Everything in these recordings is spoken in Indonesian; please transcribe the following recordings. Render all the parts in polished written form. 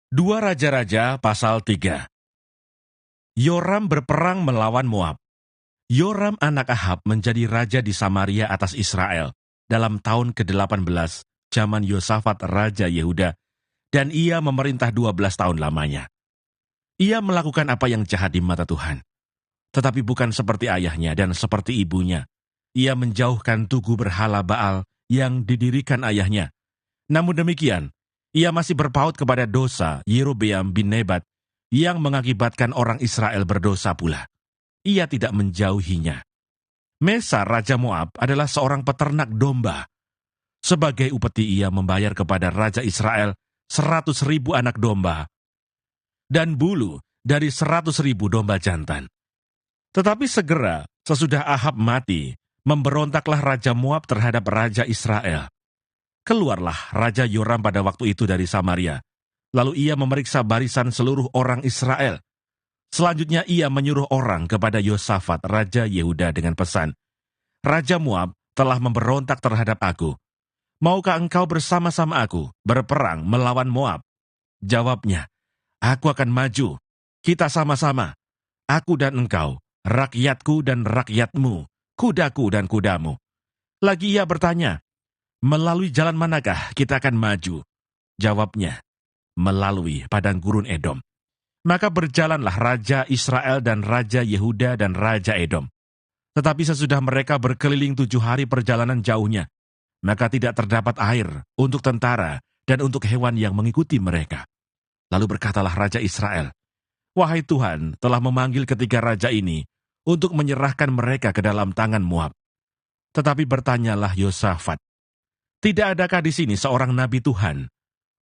Dua Raja-Raja pasal 3. Yoram berperang melawan Moab. Yoram anak Ahab menjadi raja di Samaria atas Israel dalam tahun ke-18 zaman Yosafat Raja Yehuda, dan ia memerintah 12 tahun lamanya. Ia melakukan apa yang jahat di mata Tuhan, tetapi bukan seperti ayahnya dan seperti ibunya. Ia menjauhkan tugu berhala Baal yang didirikan ayahnya. Namun demikian, ia masih berpaut kepada dosa Yerobeam bin Nebat yang mengakibatkan orang Israel berdosa pula. Ia tidak menjauhinya. Mesa Raja Moab adalah seorang peternak domba. Sebagai upeti ia membayar kepada Raja Israel 100.000 anak domba dan bulu dari 100.000 domba jantan. Tetapi segera sesudah Ahab mati, memberontaklah Raja Moab terhadap Raja Israel. Keluarlah Raja Yoram pada waktu itu dari Samaria. Lalu ia memeriksa barisan seluruh orang Israel. Selanjutnya ia menyuruh orang kepada Yosafat, Raja Yehuda dengan pesan, Raja Moab telah memberontak terhadap aku. Maukah engkau bersama-sama aku berperang melawan Moab? Jawabnya, aku akan maju. Kita sama-sama. Aku dan engkau, rakyatku dan rakyatmu, kudaku dan kudamu. Lagi ia bertanya, melalui jalan manakah kita akan maju? Jawabnya, melalui padang gurun Edom. Maka berjalanlah Raja Israel dan Raja Yehuda dan Raja Edom. Tetapi sesudah mereka berkeliling 7 hari perjalanan jauhnya, maka tidak terdapat air untuk tentara dan untuk hewan yang mengikuti mereka. Lalu berkatalah Raja Israel, wahai Tuhan telah memanggil ketiga raja ini untuk menyerahkan mereka ke dalam tangan Moab. Tetapi bertanyalah Yosafat, tidak adakah di sini seorang nabi Tuhan,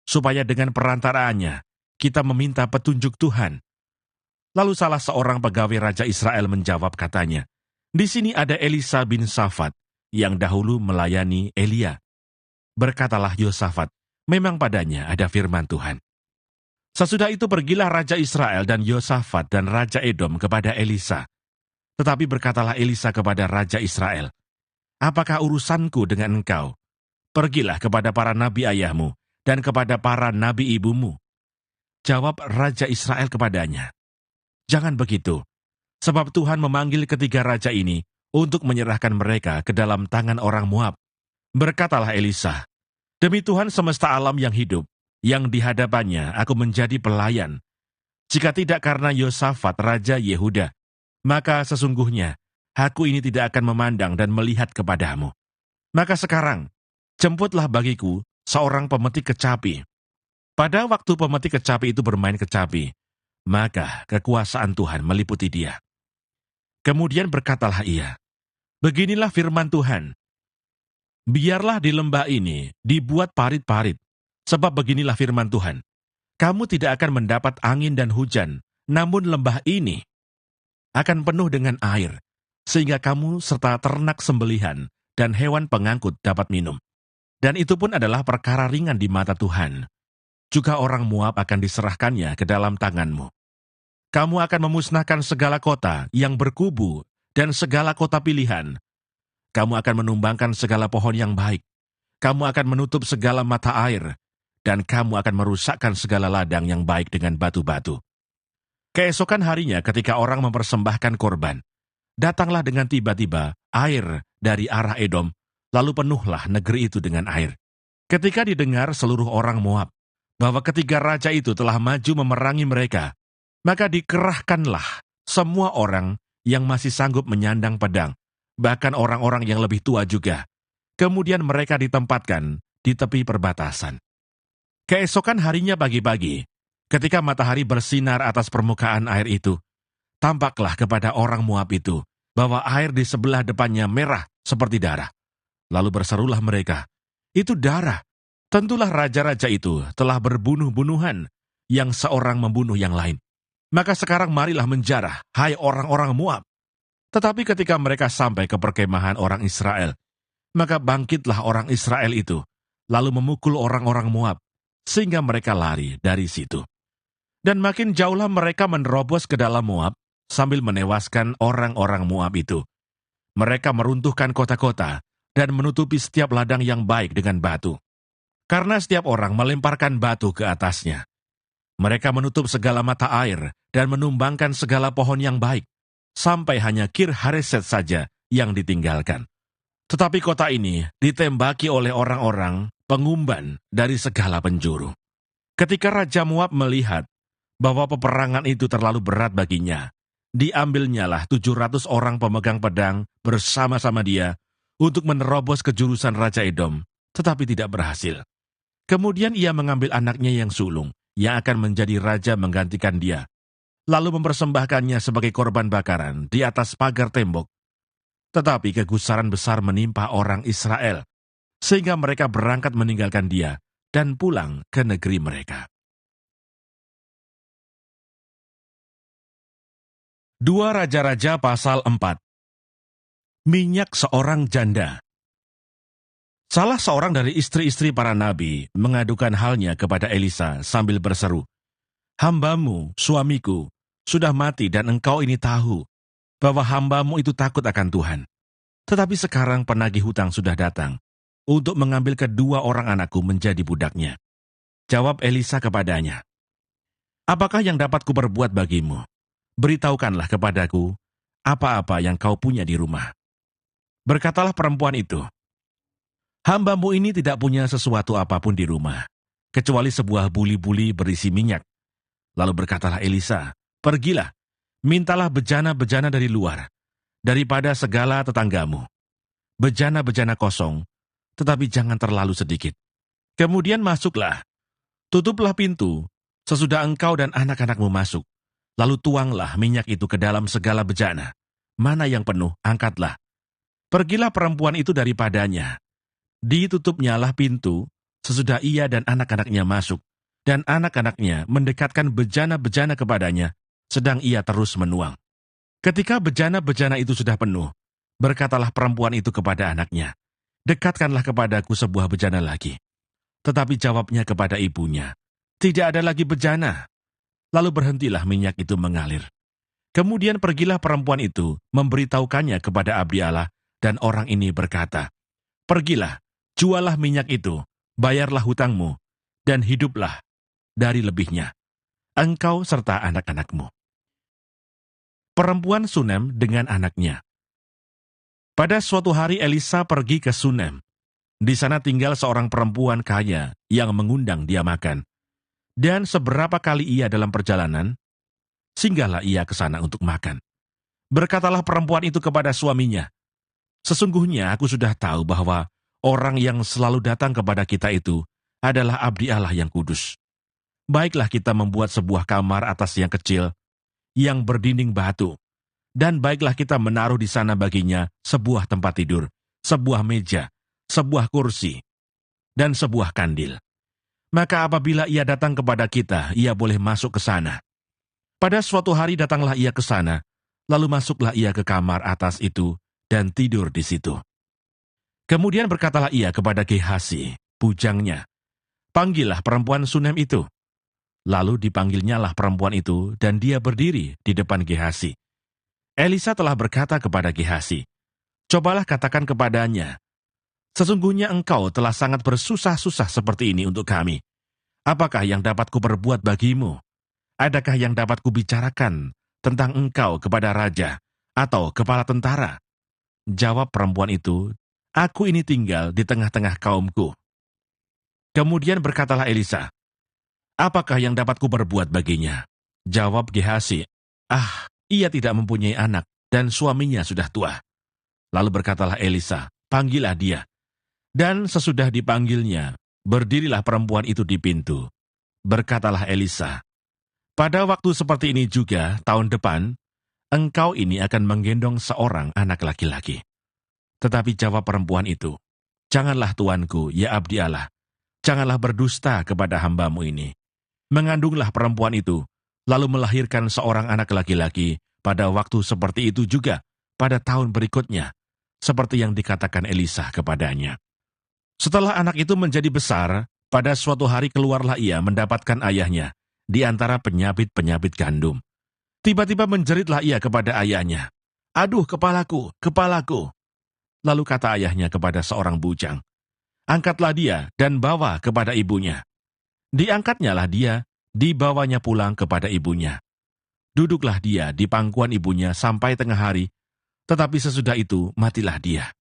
supaya dengan perantaraannya kita meminta petunjuk Tuhan? Lalu salah seorang pegawai Raja Israel menjawab katanya, di sini ada Elisa bin Safat, yang dahulu melayani Elia. Berkatalah Yosafat, memang padanya ada firman Tuhan. Sesudah itu pergilah Raja Israel dan Yosafat dan Raja Edom kepada Elisa. Tetapi berkatalah Elisa kepada Raja Israel, apakah urusanku dengan engkau? Pergilah kepada para nabi ayahmu dan kepada para nabi ibumu. Jawab Raja Israel kepadanya, jangan begitu, sebab Tuhan memanggil ketiga raja ini untuk menyerahkan mereka ke dalam tangan orang Moab. Berkatalah Elisa, demi Tuhan semesta alam yang hidup, yang di hadapannya aku menjadi pelayan, jika tidak karena Yosafat Raja Yehuda, maka sesungguhnya aku ini tidak akan memandang dan melihat kepadamu. Maka sekarang, jemputlah bagiku seorang pemetik kecapi. Pada waktu pemetik kecapi itu bermain kecapi, maka kekuasaan Tuhan meliputi dia. Kemudian berkatalah ia, beginilah firman Tuhan, biarlah di lembah ini dibuat parit-parit, sebab beginilah firman Tuhan, kamu tidak akan mendapat angin dan hujan, namun lembah ini akan penuh dengan air, sehingga kamu serta ternak sembelihan dan hewan pengangkut dapat minum. Dan itu pun adalah perkara ringan di mata Tuhan. Juga orang Moab akan diserahkannya ke dalam tanganmu. Kamu akan memusnahkan segala kota yang berkubu dan segala kota pilihan. Kamu akan menumbangkan segala pohon yang baik. Kamu akan menutup segala mata air, dan kamu akan merusakkan segala ladang yang baik dengan batu-batu. Keesokan harinya ketika orang mempersembahkan korban, datanglah dengan tiba-tiba air dari arah Edom, lalu penuhlah negeri itu dengan air. Ketika didengar seluruh orang Moab bahwa ketiga raja itu telah maju memerangi mereka, maka dikerahkanlah semua orang yang masih sanggup menyandang pedang, bahkan orang-orang yang lebih tua juga. Kemudian mereka ditempatkan di tepi perbatasan. Keesokan harinya pagi-pagi, ketika matahari bersinar atas permukaan air itu, tampaklah kepada orang Moab itu bahwa air di sebelah depannya merah seperti darah. Lalu berserulah mereka, itu darah. Tentulah raja-raja itu telah berbunuh-bunuhan, yang seorang membunuh yang lain. Maka sekarang marilah menjarah, hai orang-orang Moab. Tetapi ketika mereka sampai ke perkemahan orang Israel, maka bangkitlah orang Israel itu, lalu memukul orang-orang Moab, sehingga mereka lari dari situ. Dan makin jauhlah mereka menerobos ke dalam Moab, sambil menewaskan orang-orang Moab itu. Mereka meruntuhkan kota-kota, dan menutupi setiap ladang yang baik dengan batu. Karena setiap orang melemparkan batu ke atasnya. Mereka menutup segala mata air dan menumbangkan segala pohon yang baik, sampai hanya Kir Hareset saja yang ditinggalkan. Tetapi kota ini ditembaki oleh orang-orang pengumban dari segala penjuru. Ketika Raja Moab melihat bahwa peperangan itu terlalu berat baginya, diambilnyalah 700 orang pemegang pedang bersama-sama dia untuk menerobos ke jurusan Raja Edom, tetapi tidak berhasil. Kemudian ia mengambil anaknya yang sulung, yang akan menjadi raja menggantikan dia, lalu mempersembahkannya sebagai korban bakaran di atas pagar tembok. Tetapi kegusaran besar menimpa orang Israel, sehingga mereka berangkat meninggalkan dia dan pulang ke negeri mereka. 2 Raja-Raja pasal 4. Minyak seorang janda. Salah seorang dari istri-istri para nabi mengadukan halnya kepada Elisa sambil berseru, "Hambamu, suamiku, sudah mati dan engkau ini tahu bahwa hambamu itu takut akan Tuhan. Tetapi sekarang penagih hutang sudah datang untuk mengambil kedua orang anakku menjadi budaknya." Jawab Elisa kepadanya, "Apakah yang dapat kuperbuat bagimu? Beritahukanlah kepadaku apa-apa yang kau punya di rumah." Berkatalah perempuan itu, "Hambamu ini tidak punya sesuatu apapun di rumah, kecuali sebuah buli-buli berisi minyak." Lalu berkatalah Elisa, "Pergilah, mintalah bejana-bejana dari luar, daripada segala tetanggamu. Bejana-bejana kosong, tetapi jangan terlalu sedikit. Kemudian masuklah, tutuplah pintu, sesudah engkau dan anak-anakmu masuk. Lalu tuanglah minyak itu ke dalam segala bejana. Mana yang penuh, angkatlah." Pergilah perempuan itu daripadanya. Ditutupnyalah pintu, sesudah ia dan anak-anaknya masuk, dan anak-anaknya mendekatkan bejana-bejana kepadanya, sedang ia terus menuang. Ketika bejana-bejana itu sudah penuh, berkatalah perempuan itu kepada anaknya, "Dekatkanlah kepadaku sebuah bejana lagi." Tetapi jawabnya kepada ibunya, "Tidak ada lagi bejana." Lalu berhentilah minyak itu mengalir. Kemudian pergilah perempuan itu memberitahukannya kepada abdi Allah, dan orang ini berkata, "Pergilah, jualah minyak itu, bayarlah hutangmu, dan hiduplah dari lebihnya, engkau serta anak-anakmu." Perempuan Sunem dengan anaknya. Pada suatu hari Elisa pergi ke Sunem. Di sana tinggal seorang perempuan kaya yang mengundang dia makan. Dan seberapa kali ia dalam perjalanan, singgahlah ia ke sana untuk makan. Berkatalah perempuan itu kepada suaminya, "Sesungguhnya aku sudah tahu bahwa orang yang selalu datang kepada kita itu adalah abdi Allah yang kudus. Baiklah kita membuat sebuah kamar atas yang kecil, yang berdinding batu, dan baiklah kita menaruh di sana baginya sebuah tempat tidur, sebuah meja, sebuah kursi, dan sebuah kandil. Maka apabila ia datang kepada kita, ia boleh masuk ke sana." Pada suatu hari datanglah ia ke sana, lalu masuklah ia ke kamar atas itu, dan tidur di situ. Kemudian berkatalah ia kepada Gehasi, bujangnya, "Panggillah perempuan Sunem itu." Lalu dipanggilnyalah perempuan itu, dan dia berdiri di depan Gehasi. Elisa telah berkata kepada Gehasi, "Cobalah katakan kepadanya, sesungguhnya engkau telah sangat bersusah-susah seperti ini untuk kami. Apakah yang dapat kuperbuat bagimu? Adakah yang dapat kubicarakan tentang engkau kepada raja atau kepala tentara?" Jawab perempuan itu, "Aku ini tinggal di tengah-tengah kaumku." Kemudian berkatalah Elisa, "Apakah yang dapat kuperbuat baginya?" Jawab Gehasi, ia tidak mempunyai anak, dan suaminya sudah tua." Lalu berkatalah Elisa, "Panggillah dia." Dan sesudah dipanggilnya, berdirilah perempuan itu di pintu. Berkatalah Elisa, "Pada waktu seperti ini juga, tahun depan, engkau ini akan menggendong seorang anak laki-laki." Tetapi jawab perempuan itu, "Janganlah tuanku, ya abdi Allah, janganlah berdusta kepada hambamu ini." Mengandunglah perempuan itu, lalu melahirkan seorang anak laki-laki pada waktu seperti itu juga, pada tahun berikutnya, seperti yang dikatakan Elisa kepadanya. Setelah anak itu menjadi besar, pada suatu hari keluarlah ia mendapatkan ayahnya di antara penyabit-penyabit gandum. Tiba-tiba menjeritlah ia kepada ayahnya, "Aduh, kepalaku, kepalaku!" Lalu kata ayahnya kepada seorang bujang, "Angkatlah dia dan bawa kepada ibunya." Diangkatnyalah dia dibawanya pulang kepada ibunya. Duduklah dia di pangkuan ibunya sampai tengah hari, tetapi sesudah itu matilah dia.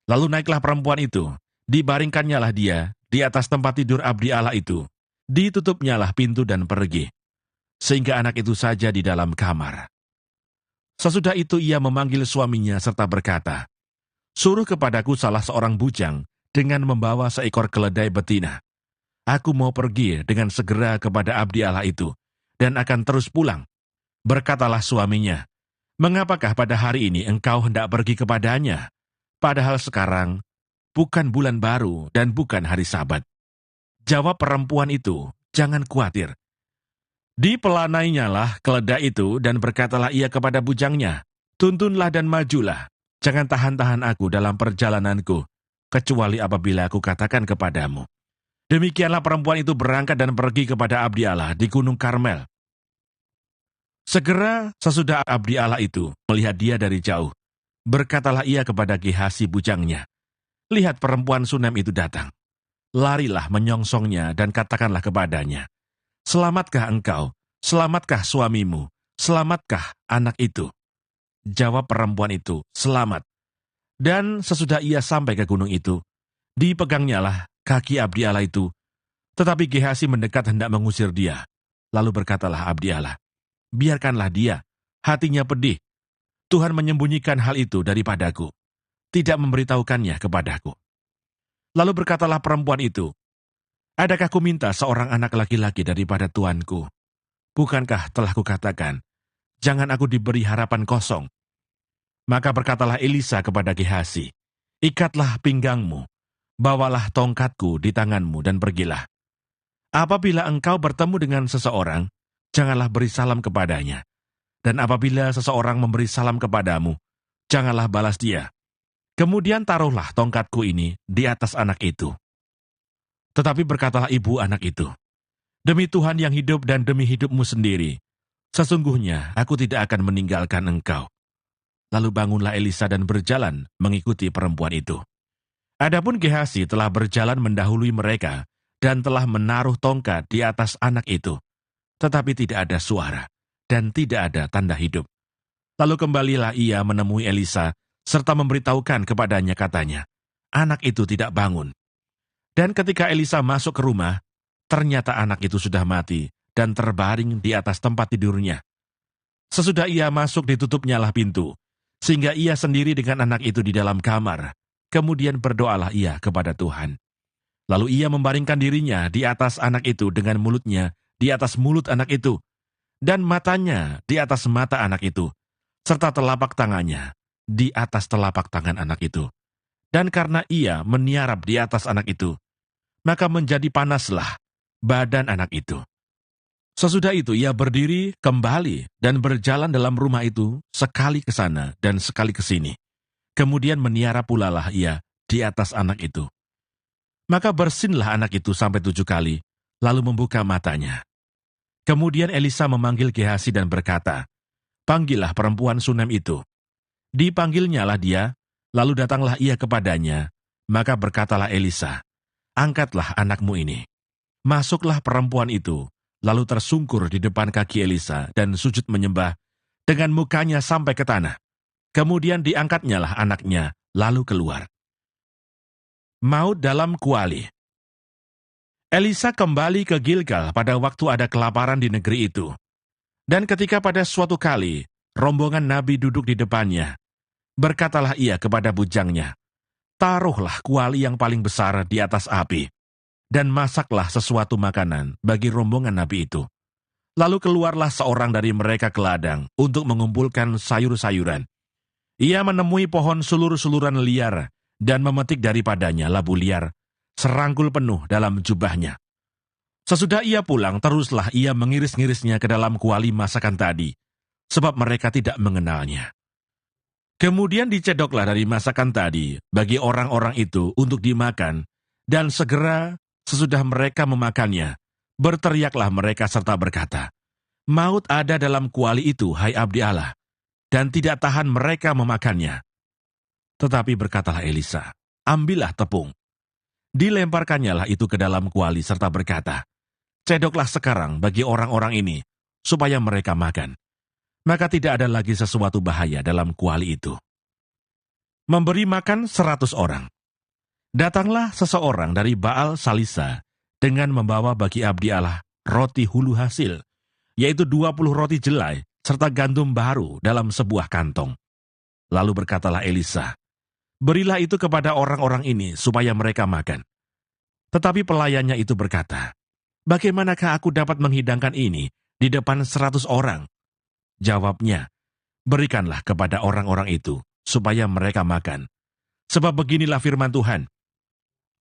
Lalu naiklah perempuan itu, dibaringkannyalah dia di atas tempat tidur abdi Allah itu, ditutupnyalah pintu dan pergi, sehingga anak itu saja di dalam kamar. Sesudah itu ia memanggil suaminya serta berkata, "Suruh kepadaku salah seorang bujang dengan membawa seekor keledai betina. Aku mau pergi dengan segera kepada abdi Allah itu, dan akan terus pulang." Berkatalah suaminya, "Mengapakah pada hari ini engkau hendak pergi kepadanya? Padahal sekarang bukan bulan baru dan bukan hari Sabat." Jawab perempuan itu, "Jangan khawatir." Dipelanainyalah keledai itu dan berkatalah ia kepada bujangnya, "Tuntunlah dan majulah, jangan tahan-tahan aku dalam perjalananku, kecuali apabila aku katakan kepadamu." Demikianlah perempuan itu berangkat dan pergi kepada abdi Allah di Gunung Karmel. Segera sesudah abdi Allah itu melihat dia dari jauh, berkatalah ia kepada Gehasi bujangnya, "Lihat perempuan Sunem itu datang." Larilah menyongsongnya dan katakanlah kepadanya, "Selamatkah engkau? Selamatkah suamimu? Selamatkah anak itu?" Jawab perempuan itu, "Selamat." Dan sesudah ia sampai ke gunung itu, dipegangnyalah kaki abdi Allah itu, tetapi Gehasi mendekat hendak mengusir dia. Lalu berkatalah abdi Allah, "Biarkanlah dia, hatinya pedih. Tuhan menyembunyikan hal itu daripadaku, tidak memberitahukannya kepadaku." Lalu berkatalah perempuan itu, "Adakah ku minta seorang anak laki-laki daripada tuanku? Bukankah telah kukatakan, jangan aku diberi harapan kosong?" Maka berkatalah Elisa kepada Gehasi, "Ikatlah pinggangmu, bawalah tongkatku di tanganmu dan pergilah. Apabila engkau bertemu dengan seseorang, janganlah beri salam kepadanya. Dan apabila seseorang memberi salam kepadamu, janganlah balas dia. Kemudian taruhlah tongkatku ini di atas anak itu." Tetapi berkatalah ibu anak itu, "Demi Tuhan yang hidup dan demi hidupmu sendiri, sesungguhnya aku tidak akan meninggalkan engkau." Lalu bangunlah Elisa dan berjalan mengikuti perempuan itu. Adapun Gehasi telah berjalan mendahului mereka dan telah menaruh tongkat di atas anak itu, tetapi tidak ada suara dan tidak ada tanda hidup. Lalu kembalilah ia menemui Elisa serta memberitahukan kepadanya, katanya, "Anak itu tidak bangun." Dan ketika Elisa masuk ke rumah, ternyata anak itu sudah mati dan terbaring di atas tempat tidurnya. Sesudah ia masuk, ditutupnyalah pintu, sehingga ia sendiri dengan anak itu di dalam kamar. Kemudian berdoalah ia kepada Tuhan. Lalu ia membaringkan dirinya di atas anak itu dengan mulutnya di atas mulut anak itu, dan matanya di atas mata anak itu, serta telapak tangannya di atas telapak tangan anak itu. Dan karena ia meniarap di atas anak itu, maka menjadi panaslah badan anak itu. Sesudah itu ia berdiri kembali dan berjalan dalam rumah itu, sekali ke sana dan sekali ke sini. Kemudian meniarap pula lah ia di atas anak itu. Maka bersinlah anak itu sampai 7 kali, lalu membuka matanya. Kemudian Elisa memanggil Gehasi dan berkata, "Panggillah perempuan Sunem itu." Dipanggilnyalah dia, lalu datanglah ia kepadanya. Maka berkatalah Elisa, "Angkatlah anakmu ini." Masuklah perempuan itu, lalu tersungkur di depan kaki Elisa dan sujud menyembah dengan mukanya sampai ke tanah. Kemudian diangkatnyalah anaknya, lalu keluar. Maut dalam kuali. Elisa kembali ke Gilgal pada waktu ada kelaparan di negeri itu. Dan ketika pada suatu kali, rombongan nabi duduk di depannya, berkatalah ia kepada bujangnya, "Taruhlah kuali yang paling besar di atas api, dan masaklah sesuatu makanan bagi rombongan nabi itu." Lalu keluarlah seorang dari mereka ke ladang untuk mengumpulkan sayur-sayuran. Ia menemui pohon sulur-suluran liar dan memetik daripadanya labu liar, serangkul penuh dalam jubahnya. Sesudah ia pulang, teruslah ia mengiris-ngirisnya ke dalam kuali masakan tadi, sebab mereka tidak mengenalnya. Kemudian dicedoklah dari masakan tadi bagi orang-orang itu untuk dimakan, dan segera sesudah mereka memakannya, berteriaklah mereka serta berkata, "Maut ada dalam kuali itu, hai abdi Allah," dan tidak tahan mereka memakannya. Tetapi berkatalah Elisa, "Ambillah tepung." Dilemparkannyalah itu ke dalam kuali serta berkata, Cedoklah sekarang bagi orang-orang ini, supaya mereka makan. Maka tidak ada lagi sesuatu bahaya dalam kuali itu. Memberi makan 100 orang. Datanglah seseorang dari Baal Salisa dengan membawa bagi abdi Allah roti hulu hasil, yaitu 20 roti jelai serta gandum baru dalam sebuah kantong. Lalu berkatalah Elisa, "Berilah itu kepada orang-orang ini supaya mereka makan." Tetapi pelayannya itu berkata, "Bagaimanakah aku dapat menghidangkan ini di depan 100 orang?" Jawabnya, "Berikanlah kepada orang-orang itu, supaya mereka makan. Sebab beginilah firman Tuhan,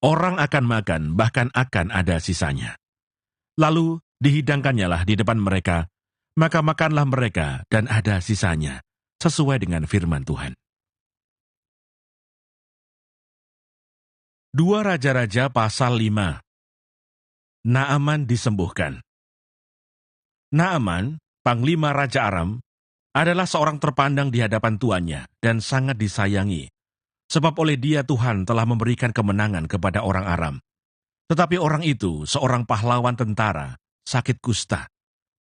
orang akan makan, bahkan akan ada sisanya." Lalu dihidangkannyalah di depan mereka, maka makanlah mereka dan ada sisanya, sesuai dengan firman Tuhan. 2 Raja-Raja pasal 5. Naaman disembuhkan. Naaman, panglima Raja Aram, adalah seorang terpandang di hadapan tuannya dan sangat disayangi, sebab oleh dia Tuhan telah memberikan kemenangan kepada orang Aram. Tetapi orang itu, seorang pahlawan tentara, sakit kusta.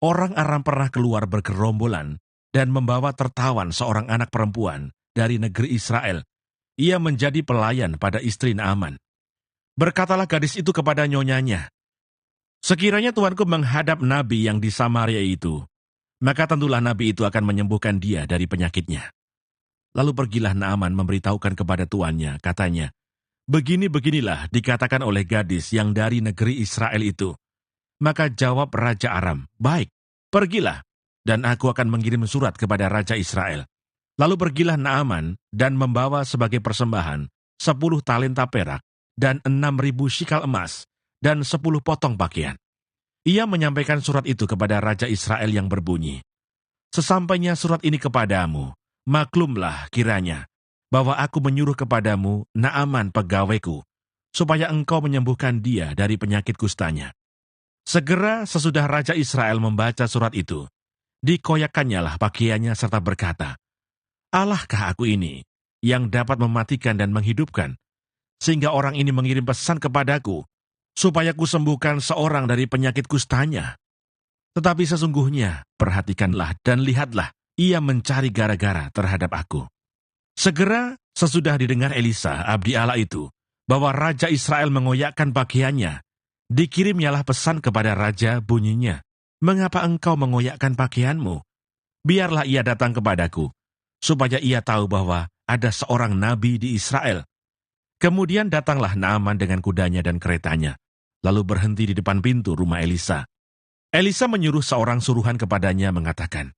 Orang Aram pernah keluar bergerombolan dan membawa tertawan seorang anak perempuan dari negeri Israel. Ia menjadi pelayan pada istri Naaman. Berkatalah gadis itu kepada nyonyanya, "Sekiranya tuanku menghadap nabi yang di Samaria itu, maka tentulah nabi itu akan menyembuhkan dia dari penyakitnya." Lalu pergilah Naaman memberitahukan kepada tuannya, katanya, "Begini-beginilah dikatakan oleh gadis yang dari negeri Israel itu." Maka jawab Raja Aram, "Baik, pergilah, dan aku akan mengirim surat kepada Raja Israel." Lalu pergilah Naaman dan membawa sebagai persembahan 10 talenta perak dan 6.000 shikal emas dan 10 potong pakaian. Ia menyampaikan surat itu kepada Raja Israel yang berbunyi, "Sesampainya surat ini kepadamu, maklumlah kiranya, bahwa aku menyuruh kepadamu Naaman pegawaiku, supaya engkau menyembuhkan dia dari penyakit kustanya." Segera sesudah Raja Israel membaca surat itu, dikoyakkannyalah pakaiannya serta berkata, "Allahkah aku ini, yang dapat mematikan dan menghidupkan, sehingga orang ini mengirim pesan kepadaku, supaya kusembuhkan seorang dari penyakit kustanya? Tetapi sesungguhnya, perhatikanlah dan lihatlah, ia mencari gara-gara terhadap aku." Segera sesudah didengar Elisa, abdi Allah itu, bahwa Raja Israel mengoyakkan pakaiannya, dikirimnyalah pesan kepada Raja bunyinya, "Mengapa engkau mengoyakkan pakaianmu? Biarlah ia datang kepadaku, supaya ia tahu bahwa ada seorang nabi di Israel." Kemudian datanglah Naaman dengan kudanya dan keretanya, lalu berhenti di depan pintu rumah Elisa. Elisa menyuruh seorang suruhan kepadanya mengatakan,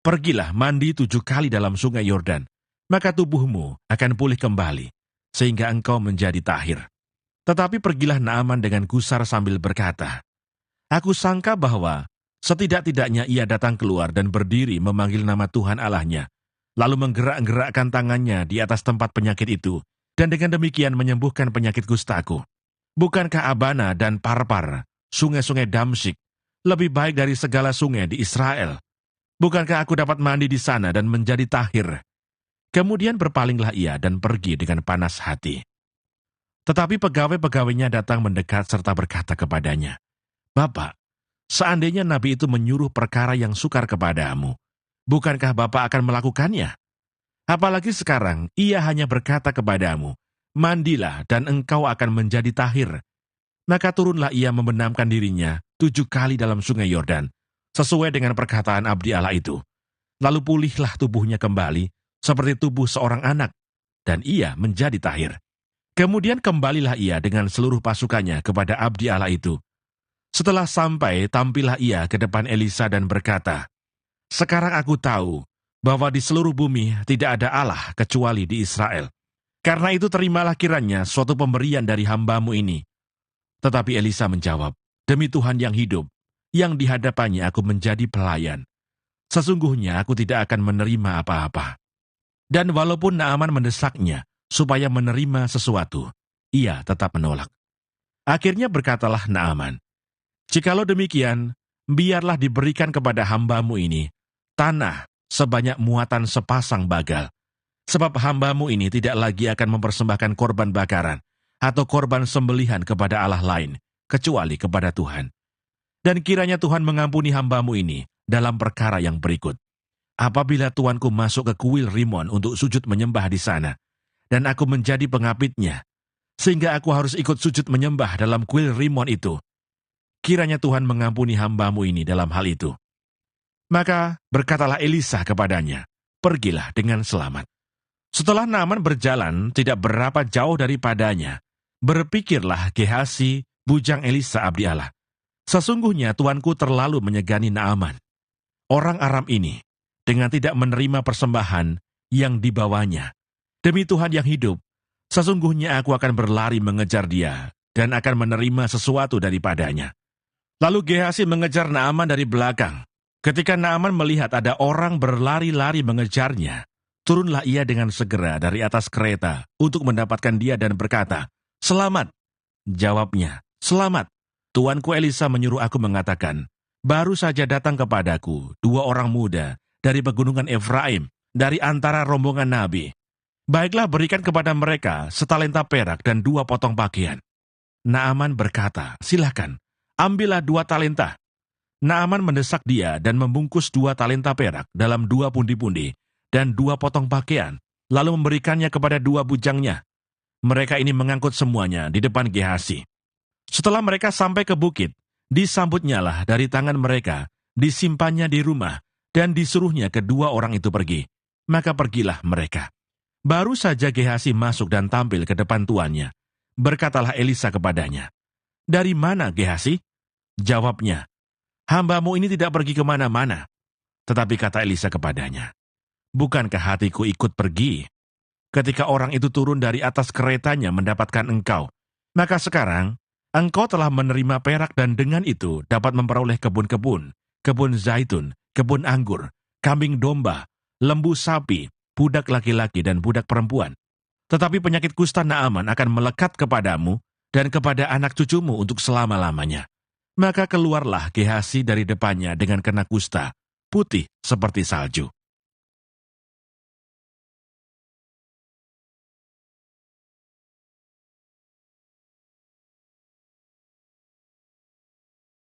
"Pergilah mandi 7 kali dalam sungai Yordan, maka tubuhmu akan pulih kembali, sehingga engkau menjadi tahir." Tetapi pergilah Naaman dengan gusar sambil berkata, "Aku sangka bahwa setidak-tidaknya ia datang keluar dan berdiri memanggil nama Tuhan Allahnya, lalu menggerak-gerakkan tangannya di atas tempat penyakit itu, dan dengan demikian menyembuhkan penyakit kustaku. Bukankah Abana dan Parpar, sungai-sungai Damsyik, lebih baik dari segala sungai di Israel? Bukankah aku dapat mandi di sana dan menjadi tahir?" Kemudian berpalinglah ia dan pergi dengan panas hati. Tetapi pegawai-pegawainya datang mendekat serta berkata kepadanya, "Bapak, seandainya nabi itu menyuruh perkara yang sukar kepadamu, bukankah Bapak akan melakukannya? Apalagi sekarang ia hanya berkata kepadamu, 'Mandilah dan engkau akan menjadi tahir.' Maka turunlah ia membenamkan dirinya 7 kali dalam sungai Yordan, sesuai dengan perkataan abdi Allah itu. Lalu pulihlah tubuhnya kembali, seperti tubuh seorang anak, dan ia menjadi tahir. Kemudian kembalilah ia dengan seluruh pasukannya kepada abdi Allah itu. Setelah sampai, tampillah ia ke depan Elisa dan berkata, 'Sekarang aku tahu bahwa di seluruh bumi tidak ada Allah kecuali di Israel. Karena itu terimalah kiranya suatu pemberian dari hambamu ini.' Tetapi Elisa menjawab, 'Demi Tuhan yang hidup, yang di hadapannya aku menjadi pelayan, sesungguhnya aku tidak akan menerima apa-apa.' Dan walaupun Naaman mendesaknya supaya menerima sesuatu, ia tetap menolak. Akhirnya berkatalah Naaman, 'Jikalau demikian, biarlah diberikan kepada hambamu ini tanah sebanyak muatan sepasang bagal, sebab hambamu ini tidak lagi akan mempersembahkan korban bakaran atau korban sembelihan kepada Allah lain, kecuali kepada Tuhan. Dan kiranya Tuhan mengampuni hamba-Mu ini dalam perkara yang berikut. Apabila tuanku masuk ke kuil Rimon untuk sujud menyembah di sana, dan aku menjadi pengapitnya, sehingga aku harus ikut sujud menyembah dalam kuil Rimon itu, kiranya Tuhan mengampuni hamba-Mu ini dalam hal itu. Maka berkatalah Elisa kepadanya, pergilah dengan selamat. Setelah Naaman berjalan tidak berapa jauh daripadanya, berpikirlah Gehasi, bujang Elisa abdi Allah, sesungguhnya tuanku terlalu menyegani Naaman, orang Aram ini, dengan tidak menerima persembahan yang dibawanya. Demi Tuhan yang hidup, sesungguhnya aku akan berlari mengejar dia, dan akan menerima sesuatu daripadanya. Lalu Gehasi mengejar Naaman dari belakang. Ketika Naaman melihat ada orang berlari-lari mengejarnya, turunlah ia dengan segera dari atas kereta untuk mendapatkan dia dan berkata, "Selamat." Jawabnya, "Selamat. Tuanku Elisa menyuruh aku mengatakan, baru saja datang kepadaku 2 orang muda dari pegunungan Efraim, dari antara rombongan Nabi. Baiklah berikan kepada mereka setalenta perak dan 2 potong pakaian." Naaman berkata, "Silakan, ambillah 2 talenta." Naaman mendesak dia dan membungkus 2 talenta perak dalam 2 pundi-pundi dan 2 potong pakaian, lalu memberikannya kepada 2 bujangnya. Mereka ini mengangkut semuanya di depan Gehasi. Setelah mereka sampai ke bukit, disambutnyalah dari tangan mereka, disimpannya di rumah, dan disuruhnya kedua orang itu pergi. Maka pergilah mereka. Baru saja Gehasi masuk dan tampil ke depan tuannya. Berkatalah Elisa kepadanya, "Dari mana, Gehasi?" Jawabnya, "Hamba-Mu ini tidak pergi kemana-mana." Tetapi kata Elisa kepadanya, "Bukankah hatiku ikut pergi ketika orang itu turun dari atas keretanya mendapatkan engkau? Maka sekarang, engkau telah menerima perak dan dengan itu dapat memperoleh kebun-kebun, kebun zaitun, kebun anggur, kambing domba, lembu sapi, budak laki-laki dan budak perempuan. Tetapi penyakit kusta Naaman akan melekat kepadamu dan kepada anak cucumu untuk selama-lamanya." Maka keluarlah Gehasi dari depannya dengan kena kusta, putih seperti salju.